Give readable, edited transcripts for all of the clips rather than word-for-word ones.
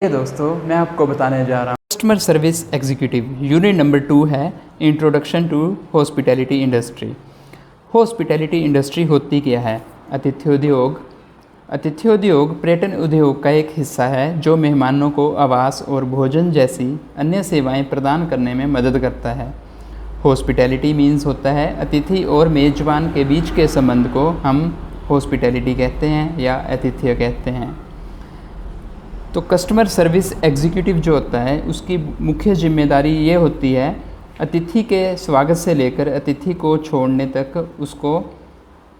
दोस्तों मैं आपको बताने जा रहा हूँ customer service executive unit number 2 है introduction to hospitality industry. Hospitality industry होती क्या है? आतिथ्य उद्योग। आतिथ्य उद्योग पर्यटन उद्योग का एक हिस्सा है जो मेहमानों को आवास और भोजन जैसी अन्य सेवाएं प्रदान करने में मदद करता है। हॉस्पिटैलिटी मीन्स होता है अतिथि और मेजबान के बीच के संबंध को हम हॉस्पिटैलिटी कहते हैं या आतिथ्य कहते हैं। तो कस्टमर सर्विस एग्जीक्यूटिव जो होता है उसकी मुख्य जिम्मेदारी ये होती है अतिथि के स्वागत से लेकर अतिथि को छोड़ने तक, उसको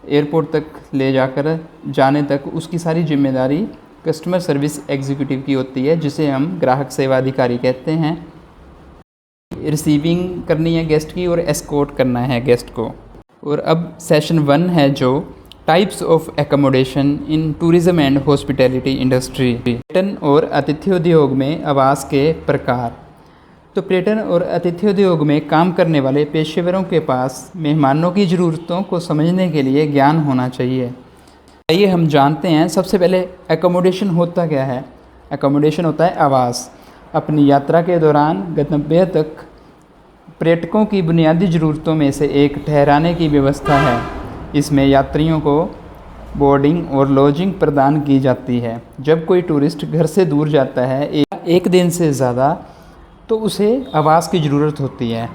एयरपोर्ट तक ले जाकर जाने तक उसकी सारी जिम्मेदारी कस्टमर सर्विस एग्जीक्यूटिव की होती है, जिसे हम ग्राहक सेवा अधिकारी कहते हैं। रिसीविंग करनी है गेस्ट की और एस्कॉर्ट करना है गेस्ट को। और अब सेशन 1 है जो types of accommodation in tourism and hospitality industry. पर्यटन और आतिथ्य उद्योग में आवास के प्रकार। तो पर्यटन और आतिथ्य उद्योग में काम करने वाले पेशेवरों के पास मेहमानों की ज़रूरतों को समझने के लिए ज्ञान होना चाहिए। आइए हम जानते हैं। सबसे पहले एकोमोडेशन होता क्या है? एकोमोडेशन होता है आवास। अपनी यात्रा के दौरान गंतव्य तक पर्यटकों की बुनियादी ज़रूरतों में से एक ठहराने की व्यवस्था है। इसमें यात्रियों को बोर्डिंग और लॉजिंग प्रदान की जाती है। जब कोई टूरिस्ट घर से दूर जाता है एक दिन से ज़्यादा, तो उसे आवास की ज़रूरत होती है।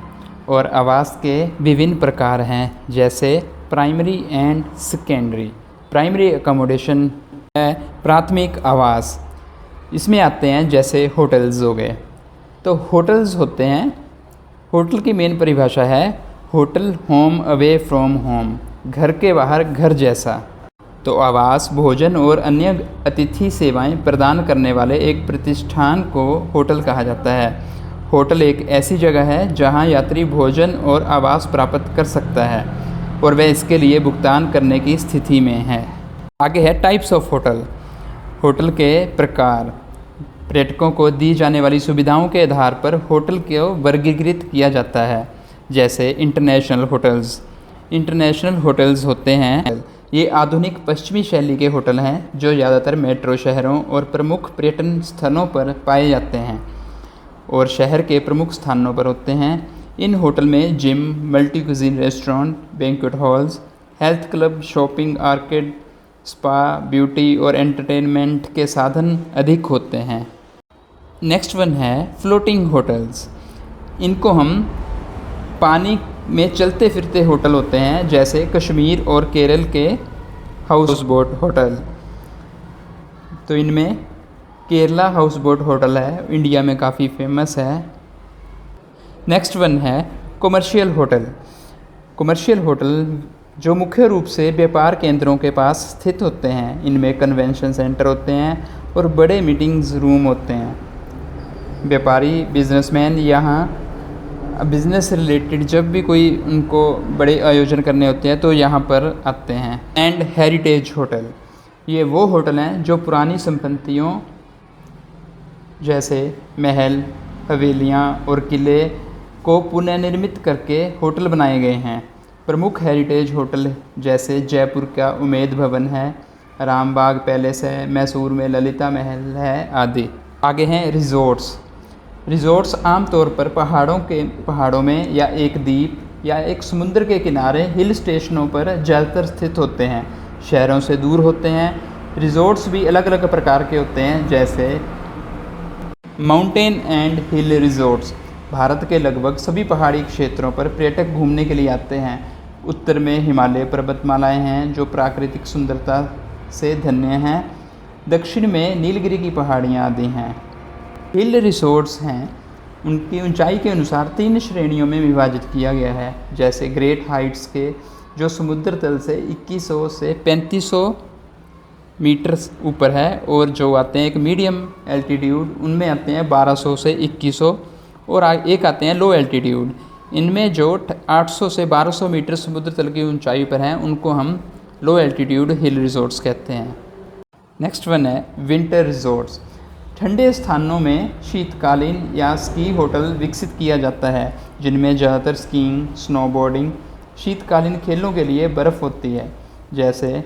और आवास के विभिन्न प्रकार हैं, जैसे primary and secondary. Primary accommodation है प्राथमिक आवास। इसमें आते हैं जैसे होटल्स हो गए। तो होटल्स होते हैं, होटल की मेन परिभाषा है hotel home away from home, घर के बाहर घर जैसा। तो आवास, भोजन और अन्य अतिथि सेवाएं प्रदान करने वाले एक प्रतिष्ठान को होटल कहा जाता है। होटल एक ऐसी जगह है जहां यात्री भोजन और आवास प्राप्त कर सकता है और वह इसके लिए भुगतान करने की स्थिति में है। आगे है टाइप्स ऑफ होटल। होटल के प्रकार। पर्यटकों को दी जाने वाली सुविधाओं के आधार पर होटल को वर्गीकृत किया जाता है, जैसे इंटरनेशनल होटल्स। इंटरनेशनल होटल्स होते हैं, ये आधुनिक पश्चिमी शैली के होटल हैं जो ज़्यादातर मेट्रो शहरों और प्रमुख पर्यटन स्थलों पर पाए जाते हैं और शहर के प्रमुख स्थानों पर होते हैं। इन होटल में gym, multi cuisine restaurant, banquet halls, health club, shopping arcade, spa, beauty और एंटरटेनमेंट के साधन अधिक होते हैं। नेक्स्ट वन है फ्लोटिंग होटल्स। इनको हम पानी में चलते फिरते होटल होते हैं, जैसे कश्मीर और केरल के हाउस बोट होटल। तो इनमें केरला हाउस बोट होटल है, इंडिया में काफ़ी फेमस है। नेक्स्ट वन है कमर्शियल होटल। कमर्शियल होटल जो मुख्य रूप से व्यापार केंद्रों के पास स्थित होते हैं। इनमें कन्वेंशन सेंटर होते हैं और बड़े मीटिंग्स रूम होते हैं। व्यापारी, बिजनेसमैन यहाँ बिज़नेस रिलेटेड जब भी कोई उनको बड़े आयोजन करने होते हैं तो यहाँ पर आते हैं। एंड हेरिटेज होटल, ये वो होटल हैं जो पुरानी संपत्तियों जैसे महल, हवेलियाँ और किले को पुनर्निर्मित करके होटल बनाए गए हैं। प्रमुख हेरिटेज होटल जैसे जयपुर का उमेद भवन है, रामबाग पैलेस है, मैसूर में ललिता महल है आदि। आगे हैं रिजॉर्ट्स। रिजॉर्ट्स आमतौर पर पहाड़ों में या एक द्वीप या एक समुद्र के किनारे हिल स्टेशनों पर ज़्यादातर स्थित होते हैं, शहरों से दूर होते हैं। रिजॉर्ट्स भी अलग अलग प्रकार के होते हैं, जैसे mountain and hill resorts. Bharat के लगभग सभी पहाड़ी क्षेत्रों पर पर्यटक घूमने के लिए आते हैं। उत्तर में हिमालय पर्वतमालाएं हैं जो प्राकृतिक सुंदरता से धन्य हैं। दक्षिण में नीलगिरी की पहाड़ियाँ आदि हैं। हिल रिसोर्ट्स हैं, उनकी ऊंचाई के अनुसार 3 श्रेणियों में विभाजित किया गया है, जैसे ग्रेट हाइट्स के जो समुद्र तल से 2100 से 3500 मीटर ऊपर है, और जो आते हैं एक मीडियम एल्टीट्यूड, उनमें आते हैं 1200 से 2100, और एक आते हैं लो एल्टीट्यूड। इनमें जो 800 से 1200 मीटर समुद्र तल की ऊंचाई पर हैं उनको हम लो एल्टीट्यूड हिल रिसोर्ट्स कहते हैं। नेक्स्ट वन है विंटर रिसोर्ट्स। ठंडे स्थानों में शीतकालीन या स्की होटल विकसित किया जाता है, जिनमें ज़्यादातर स्कीइंग, स्नोबोर्डिंग, शीतकालीन खेलों के लिए बर्फ़ होती है, जैसे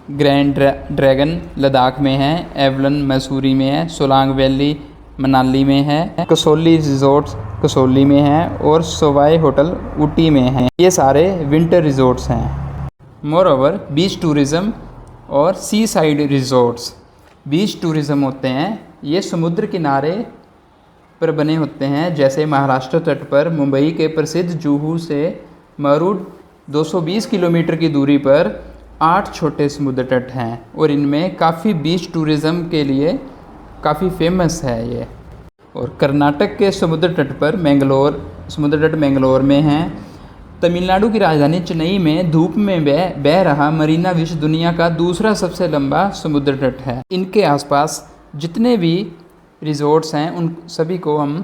ग्रैंड ड्रैगन लद्दाख में है, एवलन मसूरी में है, सोलांग वैली मनाली में है, कसौली रिजॉर्ट्स कसौली में है और सोवाई होटल ऊटी में है। ये सारे विंटर रिजॉर्ट्स हैं। मोर ओवर बीच टूरिज़्म और सी साइड रिजॉर्ट्स। बीच टूरिज़्म होते हैं ये समुद्र किनारे पर बने होते हैं, जैसे महाराष्ट्र तट पर मुंबई के प्रसिद्ध जुहू से मरूड 220 किलोमीटर की दूरी पर 8 छोटे समुद्र तट हैं और इनमें काफ़ी बीच टूरिज़्म के लिए काफ़ी फेमस है ये। और कर्नाटक के समुद्र तट पर समुद्र तट मैंगलोर में है। तमिलनाडु की राजधानी चेन्नई में धूप में बह रहा मरीना विश्व दुनिया का दूसरा सबसे लंबा समुद्र तट है। इनके आसपास जितने भी रिजॉर्ट्स हैं उन सभी को हम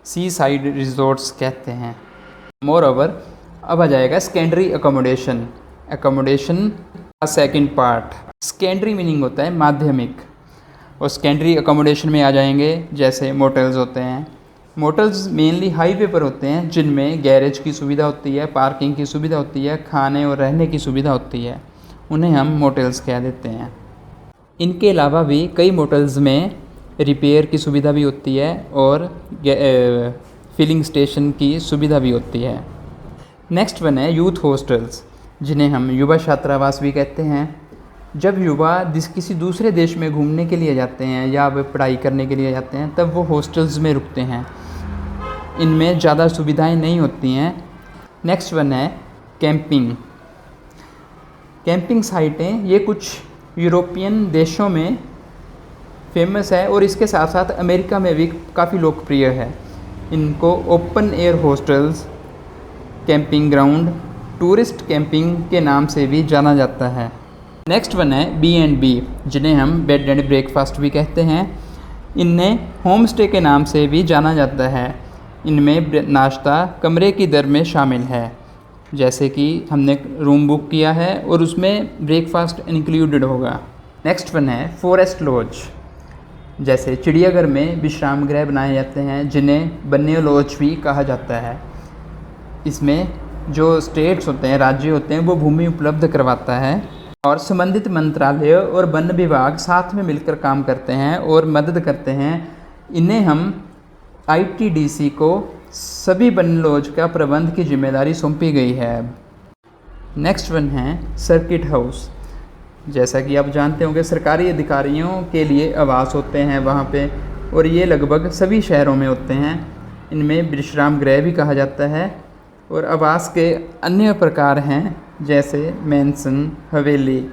सी साइड रिजॉर्ट्स कहते हैं। मोर ओवर अब आ जाएगा सेकेंडरी अकोमोडेशन का सेकंड पार्ट। सेकेंडरी मीनिंग होता है माध्यमिक, और सेकेंडरी अकोमोडेशन में आ जाएंगे जैसे मोटल्स होते हैं। मोटल्स मेनली हाईवे पर होते हैं जिनमें गैरेज की सुविधा होती है, पार्किंग की सुविधा होती है, खाने और रहने की सुविधा होती है, उन्हें हम मोटल्स कह देते हैं। इनके अलावा भी कई मोटल्स में रिपेयर की सुविधा भी होती है और फिलिंग स्टेशन की सुविधा भी होती है। नेक्स्ट वन है यूथ हॉस्टल्स, जिन्हें हम युवा छात्रावास भी कहते हैं। जब युवा किसी दूसरे देश में घूमने के लिए जाते हैं या वे पढ़ाई करने के लिए जाते हैं तब वो हॉस्टल्स में रुकते हैं। इनमें ज़्यादा सुविधाएं नहीं होती हैं। नेक्स्ट वन है कैंपिंग साइटें। ये कुछ यूरोपियन देशों में फेमस है और इसके साथ साथ अमेरिका में भी काफ़ी लोकप्रिय है। इनको open air hostels, camping ground, tourist camping के नाम से भी जाना जाता है। नेक्स्ट वन है B&B, जिन्हें हम बेड एंड ब्रेकफास्ट भी कहते हैं। इन्हें होम स्टे के नाम से भी जाना जाता है। इनमें नाश्ता कमरे की दर में शामिल है, जैसे कि हमने रूम बुक किया है और उसमें ब्रेकफास्ट इंक्लूडेड होगा। नेक्स्ट वन है फॉरेस्ट लॉज, जैसे चिड़ियाघर में विश्राम गृह बनाए जाते हैं जिन्हें बन्नी लॉज भी कहा जाता है। इसमें जो स्टेट्स होते हैं, राज्य होते हैं, वो भूमि उपलब्ध करवाता है और संबंधित मंत्रालय और वन विभाग साथ में मिलकर काम करते हैं और मदद करते हैं। इन्हें हम ITDC को सभी वन लॉज का प्रबंध की जिम्मेदारी सौंपी गई है। नेक्स्ट वन है सर्किट हाउस। जैसा कि आप जानते होंगे सरकारी अधिकारियों के लिए आवास होते हैं वहाँ पे, और ये लगभग सभी शहरों में होते हैं। इनमें विश्राम गृह भी कहा जाता है और आवास के अन्य प्रकार हैं जैसे मैंसन, हवेली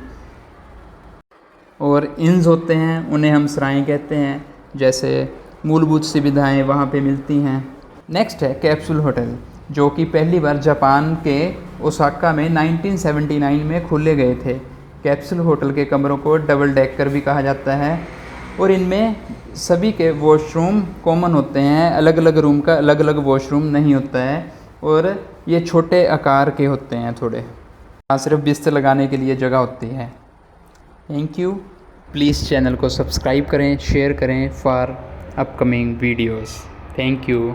और इन्स होते हैं, उन्हें हम सराय कहते हैं। जैसे मूलभूत सुविधाएं वहाँ पे मिलती हैं। नेक्स्ट है कैप्सूल होटल, जो कि पहली बार जापान के ओसाका में 1979 में खोले गए थे। कैप्सूल होटल के कमरों को डबल डेकर भी कहा जाता है और इनमें सभी के वॉशरूम कॉमन होते हैं। अलग अलग रूम का अलग अलग वॉशरूम नहीं होता है और ये छोटे आकार के होते हैं थोड़े। यहाँ सिर्फ बिस्तर लगाने के लिए जगह होती है। Thank you. प्लीज़ चैनल को सब्सक्राइब करें, शेयर करें for upcoming videos. Thank you.